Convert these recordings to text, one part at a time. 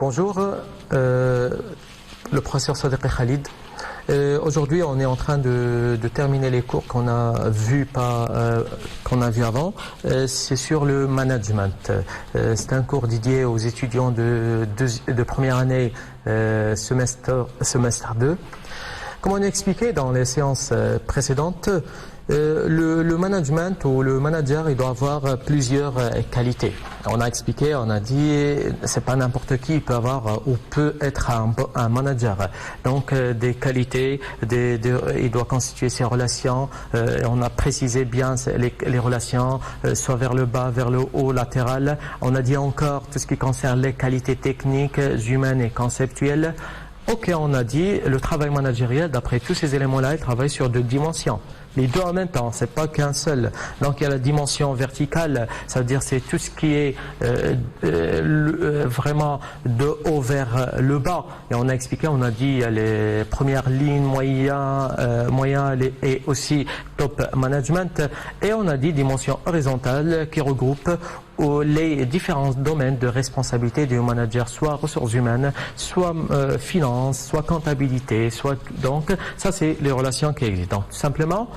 Bonjour, le professeur Sadiq Khalid. Aujourd'hui, on est en train de terminer les cours qu'on a vus avant. C'est sur le management. C'est un cours dédié aux étudiants de première année, semestre 2. Comme on a expliqué dans les séances précédentes, le management ou le manager, il doit avoir plusieurs qualités. On a expliqué, on a dit, c'est pas n'importe qui peut avoir ou peut être un manager. Donc des qualités, il doit constituer ses relations. On a précisé bien les relations, soit vers le bas, vers le haut, latéral. On a dit encore tout ce qui concerne les qualités techniques, humaines et conceptuelles. Ok, on a dit, le travail managériel, d'après tous ces éléments-là, il travaille sur 2 dimensions. Les 2 en même temps, c'est pas qu'un seul. Donc il y a la dimension verticale, ça veut dire c'est tout ce qui est vraiment de haut vers le bas. Et on a expliqué, on a dit il y a les premières lignes, moyen et aussi top management. Et on a dit dimension horizontale qui regroupe les différents domaines de responsabilité du manager, soit ressources humaines, soit finance, soit comptabilité, soit donc ça c'est les relations qui existent. Donc, tout simplement,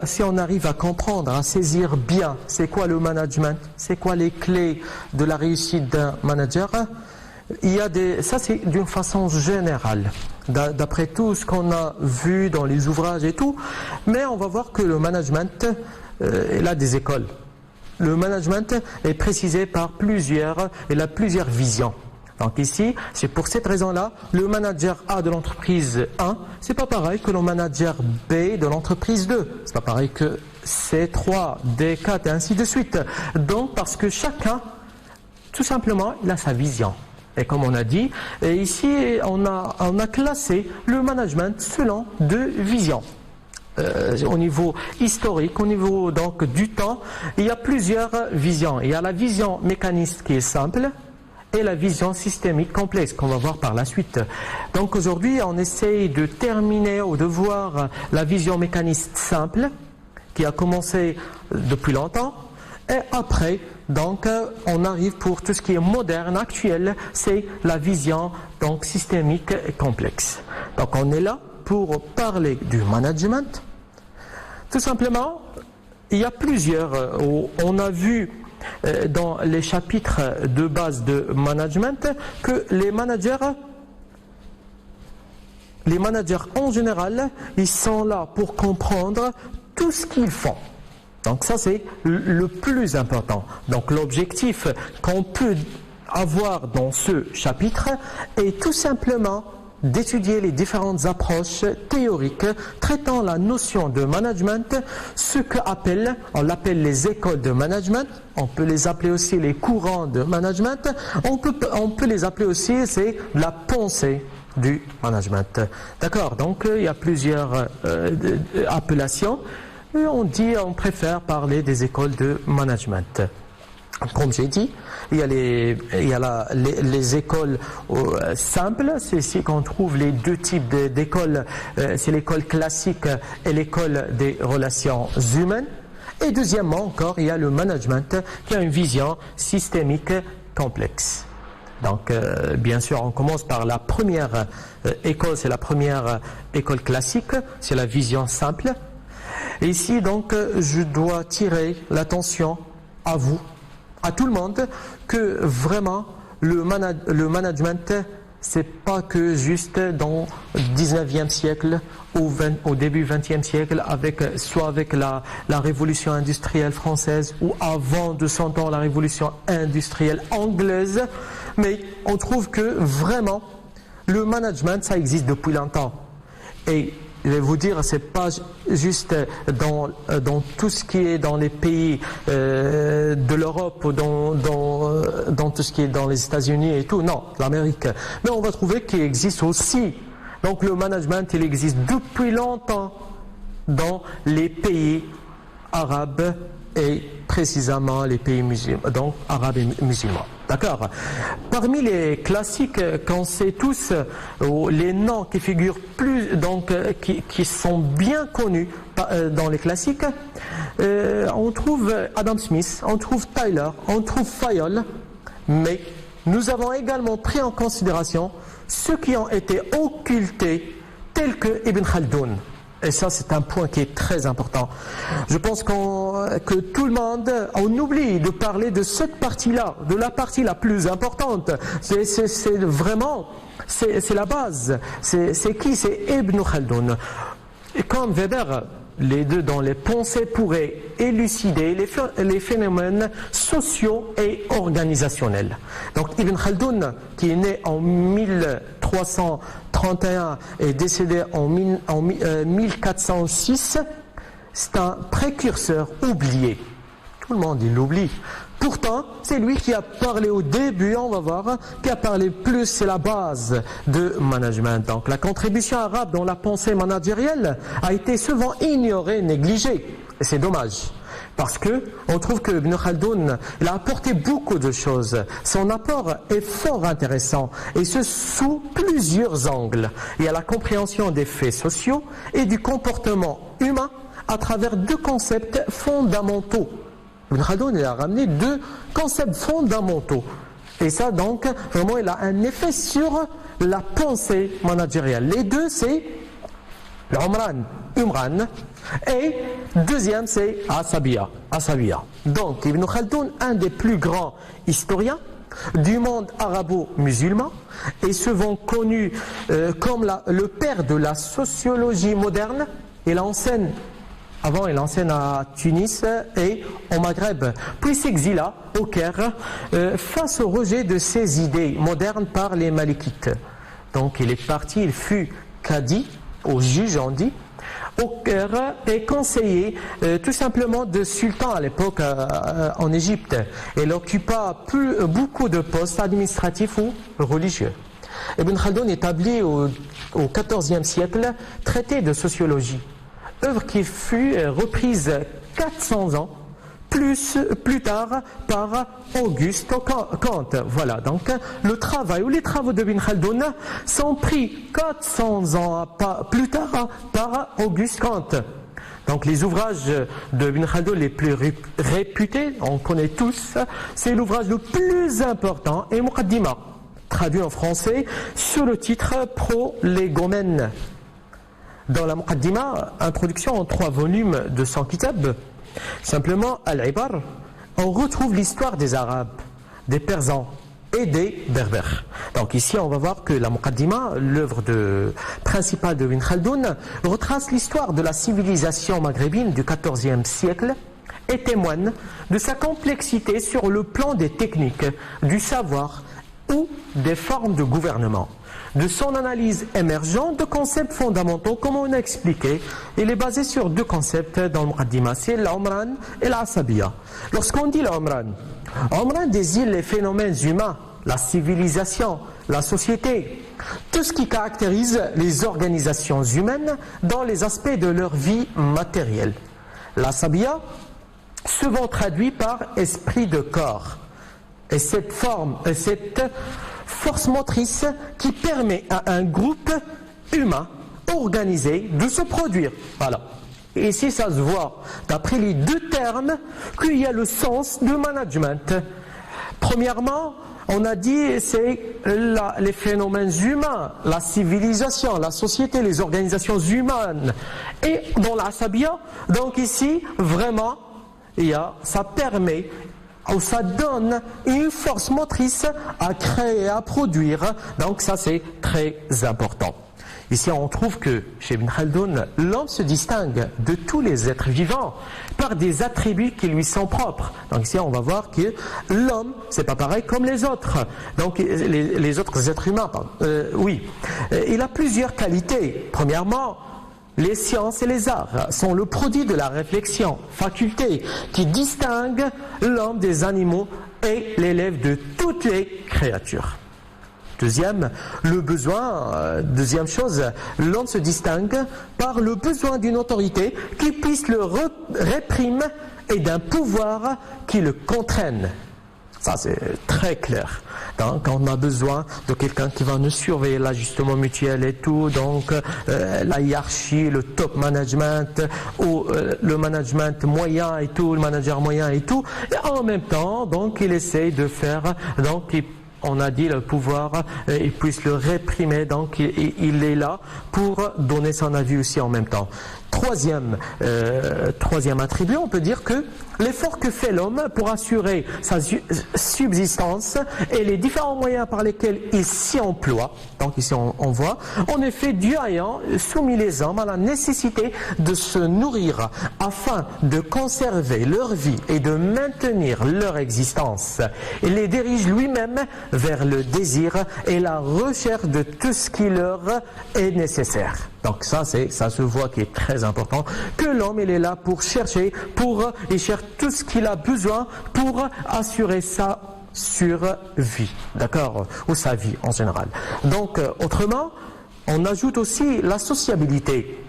si on arrive à comprendre, à saisir bien c'est quoi le management, c'est quoi les clés de la réussite d'un manager, ça c'est d'une façon générale, d'après tout ce qu'on a vu dans les ouvrages et tout, mais on va voir que le management, il a des écoles. Le management est précisé par plusieurs visions. Donc ici, c'est pour cette raison-là, le manager A de l'entreprise 1, c'est pas pareil que le manager B de l'entreprise 2. C'est pas pareil que C3, D4 et ainsi de suite. Donc parce que chacun, tout simplement, il a sa vision. Et comme on a dit, et ici on a classé le management selon 2 visions. Au niveau historique, au niveau donc du temps, il y a plusieurs visions. Il y a la vision mécaniste qui est simple et la vision systémique complexe qu'on va voir par la suite. Donc aujourd'hui, on essaye de terminer ou de voir la vision mécaniste simple qui a commencé depuis longtemps. Et après, donc, on arrive pour tout ce qui est moderne, actuel, c'est la vision donc systémique et complexe. Donc on est là pour parler du management. Tout simplement, il y a plusieurs, on a vu dans les chapitres de base de management que les managers en général, ils sont là pour comprendre tout ce qu'ils font. Donc ça c'est le plus important. Donc l'objectif qu'on peut avoir dans ce chapitre est tout simplement d'étudier les différentes approches théoriques traitant la notion de management, on l'appelle les écoles de management, on peut les appeler aussi les courants de management, on peut les appeler aussi, c'est la pensée du management. D'accord, donc il y a plusieurs appellations, et on préfère parler des écoles de management. Comme j'ai dit, il y a les écoles simples, c'est ici qu'on trouve les 2 types d'écoles, c'est l'école classique et l'école des relations humaines. Et deuxièmement encore, il y a le management qui a une vision systémique complexe. Donc bien sûr, on commence par la première école, c'est la première école classique, c'est la vision simple. Et ici donc, je dois tirer l'attention à vous, à tout le monde, que vraiment le management c'est pas que juste dans le 19e siècle ou au début 20e siècle soit avec la révolution industrielle française ou avant de 100 ans la révolution industrielle anglaise, mais on trouve que vraiment le management ça existe depuis longtemps. Et je vais vous dire, c'est pas juste dans tout ce qui est dans les pays de l'Europe ou dans tout ce qui est dans les États-Unis et tout, non, l'Amérique. Mais on va trouver qu'il existe aussi. Donc le management, il existe depuis longtemps dans les pays arabes et précisément les pays musulmans, donc arabes et musulmans. D'accord. Parmi les classiques qu'on sait tous, les noms qui figurent plus, donc qui sont bien connus dans les classiques, on trouve Adam Smith, on trouve Tyler, on trouve Fayol, mais nous avons également pris en considération ceux qui ont été occultés, tels que Ibn Khaldoun. Et ça, c'est un point qui est très important. Je pense que tout le monde, on oublie de parler de cette partie-là, de la partie la plus importante. C'est vraiment, c'est la base. C'est qui? C'est Ibn Khaldoun. Et comme Weber, les deux dans les pensées pourraient élucider les phénomènes sociaux et organisationnels. Donc Ibn Khaldoun, qui est né en 1331 et décédé en 1406, c'est un précurseur oublié. Tout le monde il l'oublie. Pourtant, c'est lui qui a parlé au début, on va voir, qui a parlé plus, c'est la base de management. Donc la contribution arabe dans la pensée managérielle a été souvent ignorée, négligée. Et c'est dommage. Parce que on trouve que Ibn Khaldoun il a apporté beaucoup de choses. Son apport est fort intéressant, et ce sous plusieurs angles. Il y a la compréhension des faits sociaux et du comportement humain à travers deux concepts fondamentaux. Ibn Khaldoun il a ramené deux concepts fondamentaux. Et ça donc, vraiment il a un effet sur la pensée managériale. Les deux c'est Umran, et deuxième c'est Asabiya. Donc Ibn Khaldoun, un des plus grands historiens du monde arabo-musulman, est souvent connu comme le père de la sociologie moderne. Il enseigne à Tunis et au Maghreb, puis s'exila au Caire face au rejet de ses idées modernes par les Malikites. Donc il est parti, il fut cadi, au juge on dit, au Caire, et conseiller tout simplement de sultan à l'époque en Égypte. Il occupa beaucoup de postes administratifs ou religieux. Ibn Khaldoun établit au XIVe siècle traité de sociologie, œuvre qui fut reprise 400 ans plus tard par Auguste Kant. Voilà, donc le travail ou les travaux de Ibn Khaldoun sont pris 400 ans plus tard par Auguste Kant. Donc les ouvrages de Ibn Khaldoun les plus réputés, on connaît tous, c'est l'ouvrage le plus important, et Muqaddima, traduit en français sous le titre Prolégomène. Dans la Muqaddima, introduction en 3 volumes de son kitab, simplement Al-Ibar, on retrouve l'histoire des Arabes, des Persans et des Berbères. Donc ici on va voir que la Muqaddima, l'œuvre principale de Ibn Khaldoun, retrace l'histoire de la civilisation maghrébine du XIVe siècle et témoigne de sa complexité sur le plan des techniques, du savoir ou des formes de gouvernement. De son analyse émergente de concepts fondamentaux, comme on a expliqué, il est basé sur 2 concepts dans le Muqaddima, c'est l'Umran et l'Asabiya. Lorsqu'on dit l'Umran désigne les phénomènes humains, la civilisation, la société, tout ce qui caractérise les organisations humaines dans les aspects de leur vie matérielle. L'Asabiya, souvent traduit par esprit de corps, et cette force motrice qui permet à un groupe humain organisé de se produire. Voilà. Et ici, ça se voit, d'après les 2 termes, qu'il y a le sens de management. Premièrement, on a dit c'est les phénomènes humains, la civilisation, la société, les organisations humaines. Et dans l'Asabiya, donc ici, vraiment, ça permet, où ça donne une force motrice à créer, à produire. Donc ça c'est très important. Ici on trouve que chez Ibn Khaldoun, l'homme se distingue de tous les êtres vivants par des attributs qui lui sont propres. Donc ici on va voir que l'homme, c'est pas pareil comme les autres. Donc les autres êtres humains, il a plusieurs qualités. Premièrement, les sciences et les arts sont le produit de la réflexion, faculté qui distingue l'homme des animaux et l'élève de toutes les créatures. Deuxième chose, l'homme se distingue par le besoin d'une autorité qui puisse le réprimer et d'un pouvoir qui le contraigne. Ça, c'est très clair. Donc, on a besoin de quelqu'un qui va nous surveiller l'ajustement mutuel et tout. Donc, la hiérarchie, le top management, ou le management moyen et tout, le manager moyen et tout. Et en même temps, donc, il essaye de faire, donc, on a dit le pouvoir, il puisse le réprimer, donc il est là pour donner son avis aussi en même temps. Troisième attribut, on peut dire que l'effort que fait l'homme pour assurer sa subsistance et les différents moyens par lesquels il s'y emploie, donc ici on voit, en effet Dieu ayant soumis les hommes à la nécessité de se nourrir afin de conserver leur vie et de maintenir leur existence. Il les dirige lui-même vers le désir et la recherche de tout ce qui leur est nécessaire. Donc ça se voit qui est très important, que l'homme il est là pour chercher, il cherche tout ce qu'il a besoin pour assurer sa survie, d'accord, ou sa vie en général. Donc autrement, on ajoute aussi la sociabilité.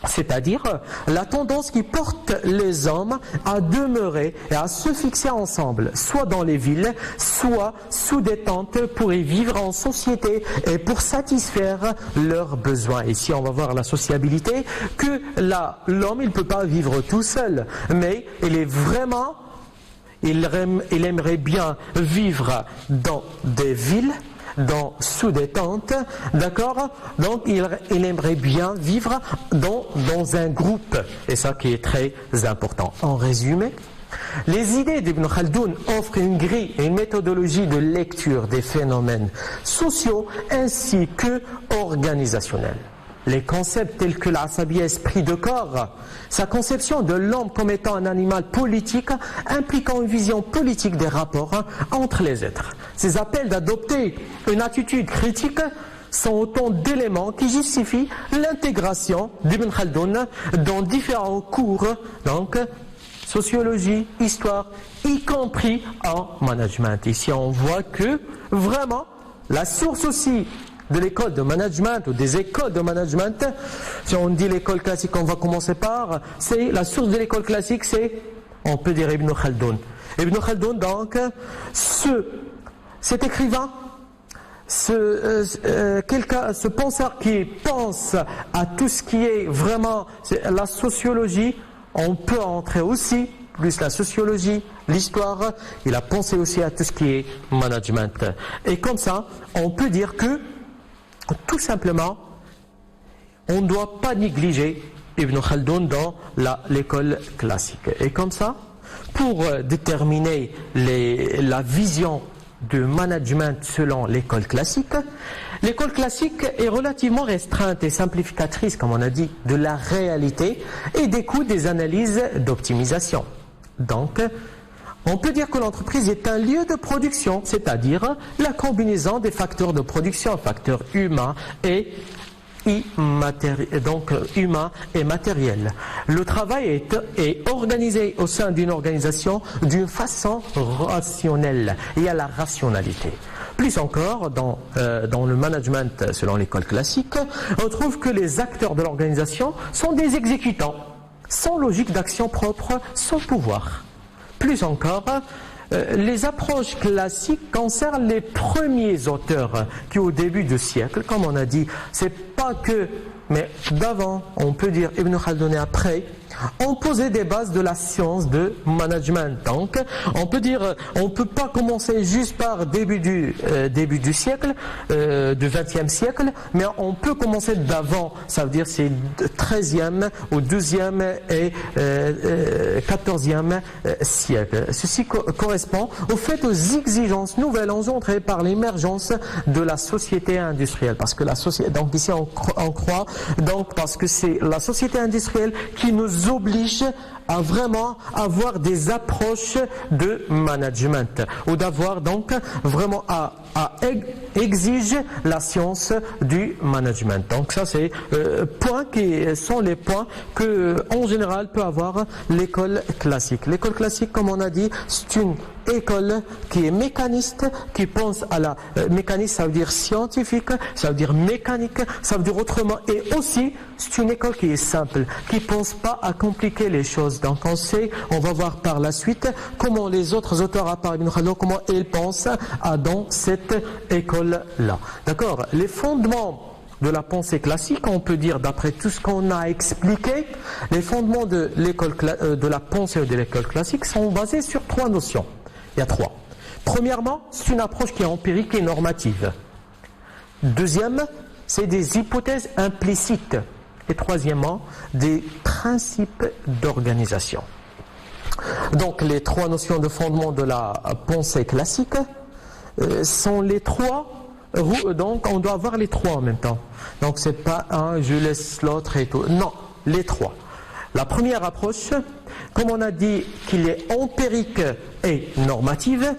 C'est-à-dire la tendance qui porte les hommes à demeurer et à se fixer ensemble, soit dans les villes, soit sous des tentes pour y vivre en société et pour satisfaire leurs besoins. Ici, on va voir la sociabilité, que l'homme, il ne peut pas vivre tout seul, mais il aimerait bien vivre dans des villes, sous des tentes, d'accord? Donc il aimerait bien vivre dans un groupe, et ça qui est très important. En résumé, les idées d'Ibn Khaldoun offrent une grille et une méthodologie de lecture des phénomènes sociaux ainsi que organisationnels. Les concepts tels que l'asabiya, esprit de corps, sa conception de l'homme comme étant un animal politique, impliquant une vision politique des rapports entre les êtres. Ces appels d'adopter une attitude critique sont autant d'éléments qui justifient l'intégration d'Ibn Khaldoun dans différents cours, donc sociologie, histoire, y compris en management. Ici, on voit que vraiment la source aussi de l'école de management ou des écoles de management, si on dit l'école classique, on va commencer par, c'est la source de l'école classique, on peut dire Ibn Khaldoun. Ibn Khaldoun, donc, cet écrivain, ce penseur qui pense à tout ce qui est vraiment la sociologie, on peut entrer aussi plus la sociologie, l'histoire, il a pensé aussi à tout ce qui est management. Et comme ça, on peut dire que tout simplement, on ne doit pas négliger Ibn Khaldoun dans l'école classique. Et comme ça, pour déterminer la vision de management selon l'école classique est relativement restreinte et simplificatrice, comme on a dit, de la réalité et des coûts des analyses d'optimisation. Donc, on peut dire que l'entreprise est un lieu de production, c'est-à-dire la combinaison des facteurs de production, facteurs humains et humain et matériel. Le travail est organisé au sein d'une organisation d'une façon rationnelle. Il y a la rationalité. Plus encore, dans le management selon l'école classique, on trouve que les acteurs de l'organisation sont des exécutants, sans logique d'action propre, sans pouvoir. Plus encore, les approches classiques concernent les premiers auteurs qui au début du siècle, comme on a dit, c'est pas que, mais d'avant, on peut dire Ibn Khaldoun et après, ont posé des bases de la science de management. Donc, on peut dire, on peut pas commencer juste par début du siècle, du XXe siècle, mais on peut commencer d'avant. Ça veut dire c'est 13e au 12e et 14e siècle. Ceci correspond au fait aux exigences nouvelles engendrées par l'émergence de la société industrielle. Parce que la société, donc ici on croit, donc parce que c'est la société industrielle qui nous oblige à vraiment avoir des approches de management ou d'avoir donc vraiment à exiger la science du management. Donc ça c'est points qui sont les points que en général peut avoir l'école classique. L'école classique, comme on a dit, c'est une école qui est mécaniste, qui pense à la mécaniste, ça veut dire scientifique, ça veut dire mécanique, ça veut dire autrement, et aussi c'est une école qui est simple, qui pense pas à compliquer les choses. Donc on va voir par la suite comment les autres auteurs à part Ibn Khaldoun, comment ils pensent dans cette école-là. D'accord? Les fondements de la pensée classique, on peut dire d'après tout ce qu'on a expliqué, les fondements de la pensée de l'école classique sont basés sur trois notions. Il y a trois. Premièrement, c'est une approche qui est empirique et normative. Deuxième, c'est des hypothèses implicites. Et troisièmement, des principes d'organisation. Donc les trois notions de fondement de la pensée classique sont les trois. Donc on doit avoir les trois en même temps. Donc c'est pas un, je laisse l'autre et tout. Non, les trois. La première approche, comme on a dit qu'il est empirique et normative,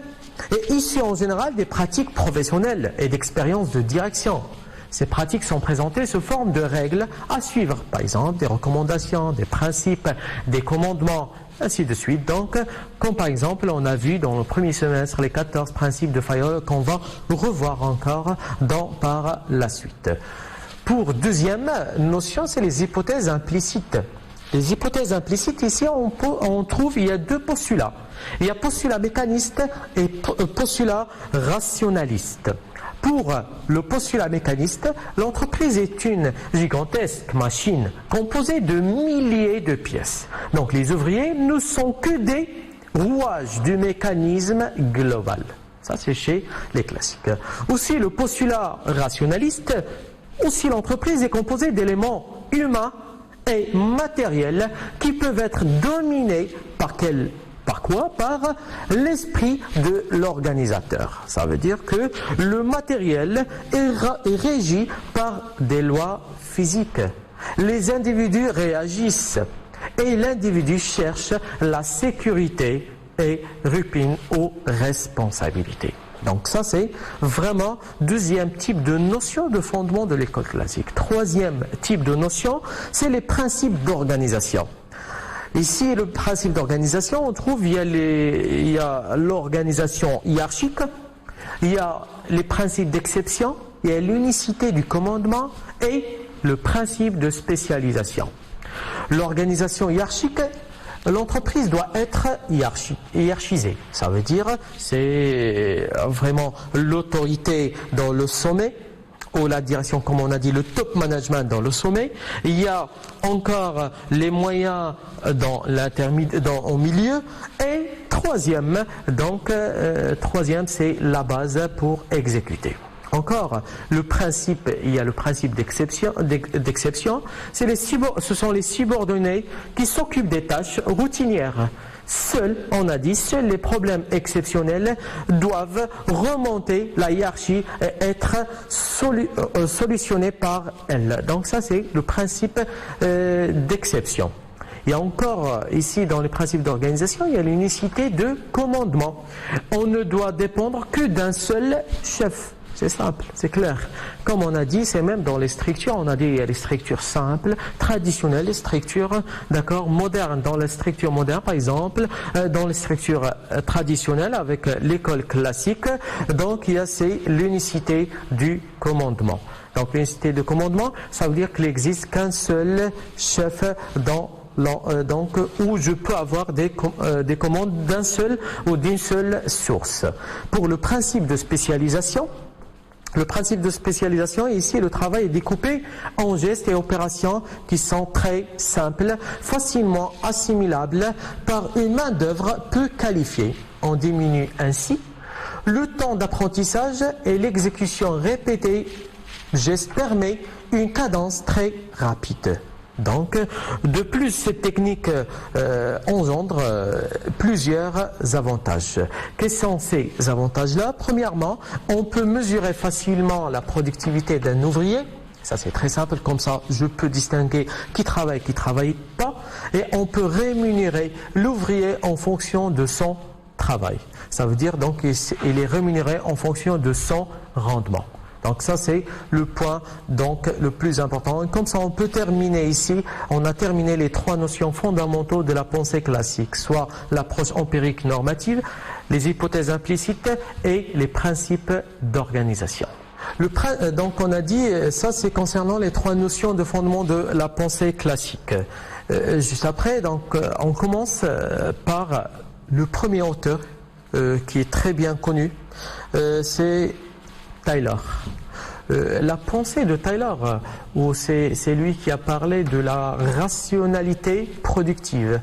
est issue en général des pratiques professionnelles et d'expériences de direction. Ces pratiques sont présentées sous forme de règles à suivre, par exemple des recommandations, des principes, des commandements, ainsi de suite. Donc, comme par exemple, on a vu dans le premier semestre les 14 principes de Fayol qu'on va revoir encore par la suite. Pour deuxième notion, c'est les hypothèses implicites. Les hypothèses implicites, ici, on trouve, il y a deux postulats. Il y a postulat mécaniste et postulat rationaliste. Pour le postulat mécaniste, l'entreprise est une gigantesque machine composée de milliers de pièces. Donc les ouvriers ne sont que des rouages du mécanisme global. Ça, c'est chez les classiques. Aussi, le postulat rationaliste, aussi l'entreprise est composée d'éléments humains et matériels qui peuvent être dominés par quoi? Par l'esprit de l'organisateur. Ça veut dire que le matériel est régi par des lois physiques. Les individus réagissent et l'individu cherche la sécurité et répugne aux responsabilités. Donc ça, c'est vraiment deuxième type de notion de fondement de l'école classique. Troisième type de notion, c'est les principes d'organisation. Ici, le principe d'organisation, on trouve, il y a l'organisation hiérarchique, il y a les principes d'exception, il y a l'unicité du commandement et le principe de spécialisation. L'organisation hiérarchique, l'entreprise doit être hiérarchisée. Ça veut dire, c'est vraiment l'autorité dans le sommet, ou la direction, comme on a dit, le top management dans le sommet. Il y a encore les moyens au milieu. Et troisième, c'est la base pour exécuter. Encore, il y a le principe d'exception. Ce sont les subordonnés qui s'occupent des tâches routinières. Seuls les problèmes exceptionnels doivent remonter la hiérarchie et être solutionnés par elle. Donc ça, c'est le principe d'exception. Il y a encore ici dans les principes d'organisation, il y a l'unicité de commandement. On ne doit dépendre que d'un seul chef. C'est simple, c'est clair. Comme on a dit, c'est même dans les structures, on a dit il y a les structures simples, traditionnelles, les structures, modernes. Dans les structures modernes, par exemple, dans les structures traditionnelles avec l'école classique, donc il y a l'unicité du commandement. Donc l'unicité de commandement, ça veut dire qu'il n'existe qu'un seul chef où je peux avoir des commandes d'un seul ou d'une seule source. Pour le principe de spécialisation, ici, le travail est découpé en gestes et opérations qui sont très simples, facilement assimilables par une main-d'œuvre peu qualifiée. On diminue ainsi le temps d'apprentissage et l'exécution répétée gestes permet une cadence très rapide. Donc, de plus, cette technique engendre plusieurs avantages. Quels sont ces avantages-là? Premièrement, on peut mesurer facilement la productivité d'un ouvrier. Ça, c'est très simple. Comme ça, je peux distinguer qui travaille pas. Et on peut rémunérer l'ouvrier en fonction de son travail. Ça veut dire donc il est rémunéré en fonction de son rendement. Donc ça, c'est le point le plus important. Et comme ça, on peut terminer ici. On a terminé les trois notions fondamentaux de la pensée classique, soit l'approche empirique normative, les hypothèses implicites et les principes d'organisation. Donc on a dit, ça c'est concernant les trois notions de fondement de la pensée classique. Juste après, on commence par le premier auteur qui est très bien connu, c'est Taylor. La pensée de Taylor, c'est lui qui a parlé de la rationalité productive.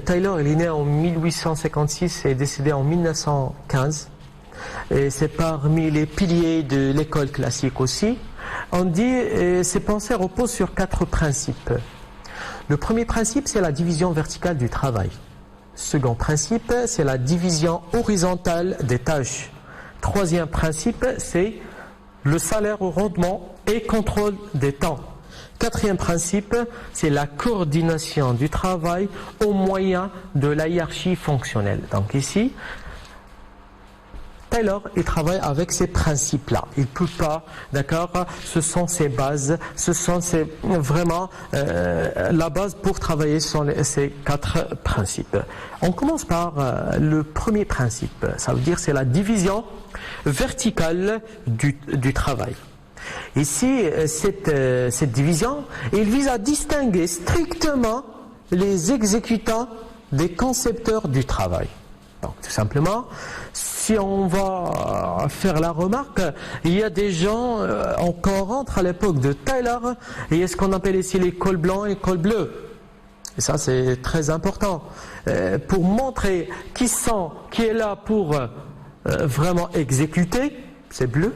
Taylor, il est né en 1856 et décédé en 1915. Et c'est parmi les piliers de l'école classique aussi. On dit ses pensées reposent sur 4 principes. Le premier principe, c'est la division verticale du travail. Second principe, c'est la division horizontale des tâches. Troisième principe, c'est le salaire au rendement et contrôle des temps. Quatrième principe, c'est la coordination du travail au moyen de la hiérarchie fonctionnelle. Donc ici, Taylor, il travaille avec ces principes-là. Il ne peut pas, d'accord, ce sont ses bases, ce sont vraiment la base pour travailler sur ces 4 principes. On commence par le premier principe, ça veut dire c'est la division verticale du travail. Ici, cette division, il vise à distinguer strictement les exécutants des concepteurs du travail. Donc, tout simplement, si on va faire la remarque, il y a des gens, encore rentre à l'époque de Taylor, il y a ce qu'on appelle ici les cols blancs et cols bleus. Et ça, c'est très important. Pour montrer qui est là pour vraiment exécuter, c'est bleu,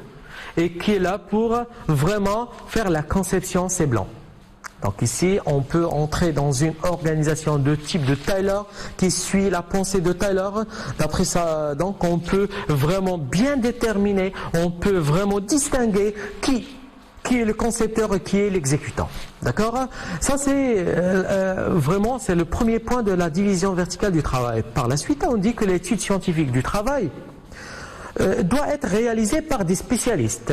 et qui est là pour vraiment faire la conception, c'est blanc. Donc ici, on peut entrer dans une organisation de type de Taylor qui suit la pensée de Taylor. D'après ça, donc on peut vraiment bien déterminer, on peut vraiment distinguer qui est le concepteur et qui est l'exécutant. D'accord? Ça c'est vraiment c'est le premier point de la division verticale du travail. Par la suite, on dit que l'étude scientifique du travail doit être réalisée par des spécialistes.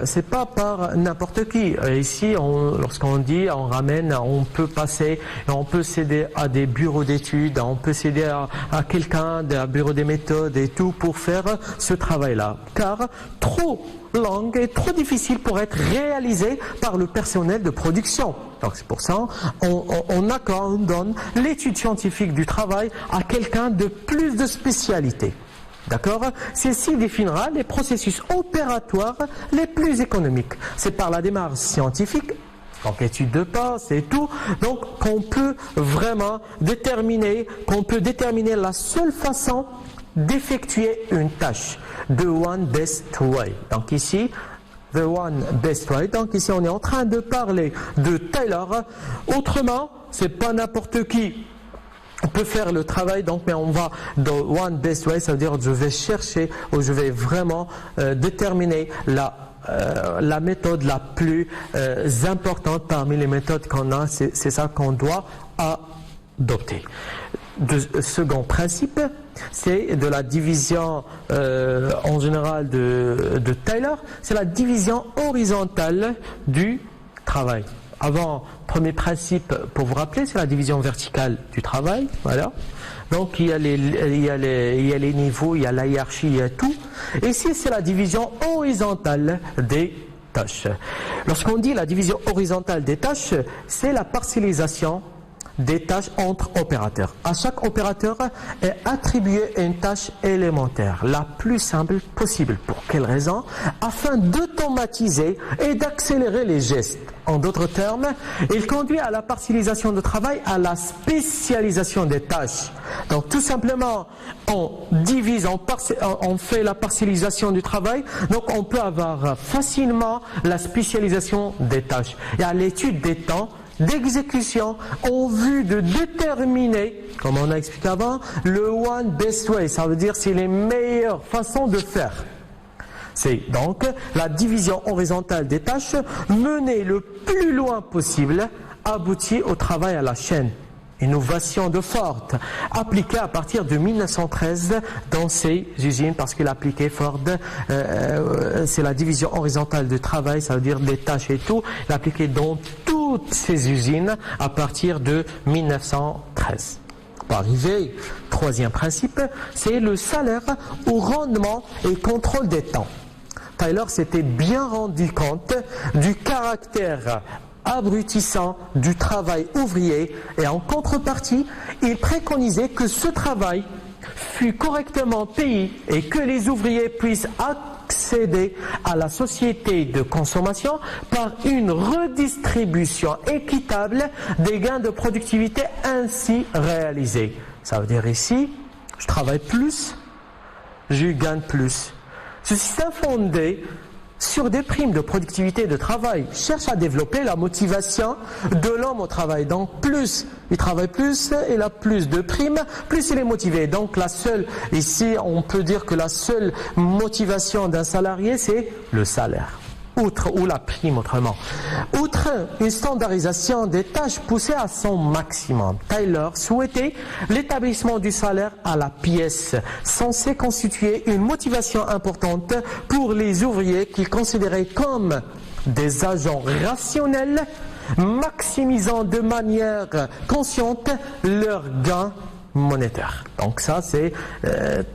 C'est pas par n'importe qui. Ici, lorsqu'on dit, on ramène, on peut passer, on peut céder à des bureaux d'études, on peut céder à quelqu'un d'un bureau des méthodes et tout pour faire ce travail-là. Car trop long et trop difficile pour être réalisé par le personnel de production. Donc c'est pour ça on donne l'étude scientifique du travail à quelqu'un de plus de spécialité. D'accord? Ceci définira les processus opératoires les plus économiques. C'est par la démarche scientifique, donc étude de pas, c'est tout, donc qu'on peut vraiment déterminer la seule façon d'effectuer une tâche. The one best way. Donc ici, the one best way. Donc ici, on est en train de parler de Taylor. Autrement, c'est pas n'importe qui. On peut faire le travail, donc, mais on va dans one best way, ça veut dire je vais chercher ou je vais vraiment déterminer la méthode la plus importante parmi les méthodes qu'on a, c'est ça qu'on doit adopter. Second principe, c'est de la division en général de Taylor, c'est la division horizontale du travail. Avant, premier principe, pour vous rappeler, c'est la division verticale du travail. Voilà. Donc, il y a les niveaux, il y a la hiérarchie, il y a tout. Et ici, c'est la division horizontale des tâches. Lorsqu'on dit la division horizontale des tâches, c'est la partialisation des tâches entre opérateurs. À chaque opérateur est attribuée une tâche élémentaire, la plus simple possible. Pour quelle raison? Afin d'automatiser et d'accélérer les gestes. En d'autres termes, il conduit à la partialisation de travail, à la spécialisation des tâches. Donc tout simplement, on divise, on fait la partialisation du travail, donc on peut avoir facilement la spécialisation des tâches. Il y a l'étude des temps d'exécution en vue de déterminer, comme on a expliqué avant, le one best way. Ça veut dire c'est les meilleures façons de faire. C'est donc la division horizontale des tâches menée le plus loin possible aboutit au travail à la chaîne. Innovation de Ford, appliquée à partir de 1913 dans ces usines, parce qu'il a appliqué Ford, c'est la division horizontale du travail, ça veut dire des tâches et tout, il a appliqué dans toutes ces usines à partir de 1913. Pour arriver, troisième principe, c'est le salaire au rendement et contrôle des temps. Taylor s'était bien rendu compte du caractère abrutissant du travail ouvrier et en contrepartie, il préconisait que ce travail fût correctement payé et que les ouvriers puissent accéder à la société de consommation par une redistribution équitable des gains de productivité ainsi réalisés. Ça veut dire ici, je travaille plus, je gagne plus. Ce système fondé sur des primes de productivité de travail cherche à développer la motivation de l'homme au travail. Donc plus il travaille plus, il a plus de primes, plus il est motivé. Donc ici on peut dire que la seule motivation d'un salarié c'est le salaire. Ou la prime autrement. Outre une standardisation des tâches poussée à son maximum, Taylor souhaitait l'établissement du salaire à la pièce, censé constituer une motivation importante pour les ouvriers qu'il considérait comme des agents rationnels, maximisant de manière consciente leurs gains monétaire. Donc ça c'est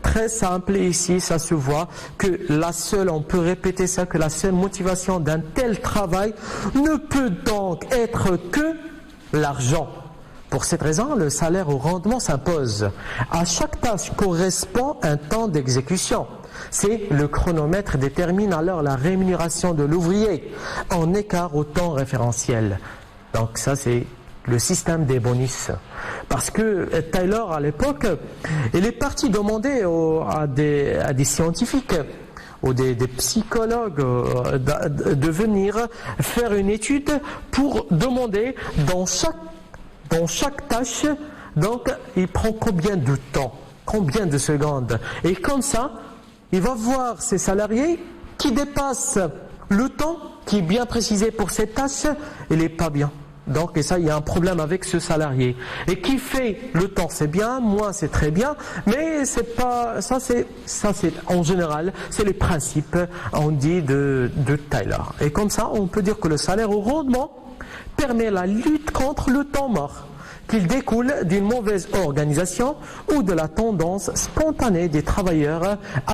très simple et ici ça se voit que on peut répéter ça, que la seule motivation d'un tel travail ne peut donc être que l'argent. Pour cette raison, le salaire au rendement s'impose. À chaque tâche correspond un temps d'exécution. C'est le chronomètre détermine alors la rémunération de l'ouvrier en écart au temps référentiel. Donc ça c'est le système des bonus. Parce que Taylor, à l'époque, il est parti demander à des scientifiques ou des psychologues de venir faire une étude pour demander dans chaque tâche, donc il prend combien de temps, combien de secondes. Et comme ça, il va voir ses salariés qui dépassent le temps qui est bien précisé pour cette tâche, il n'est pas bien. Donc, et ça, il y a un problème avec ce salarié. Et qui fait le temps, c'est bien, moi, c'est très bien, mais c'est pas, ça c'est, en général, c'est les principes, on dit, de Taylor. Et comme ça, on peut dire que le salaire au rendement permet la lutte contre le temps mort, qu'il découle d'une mauvaise organisation ou de la tendance spontanée des travailleurs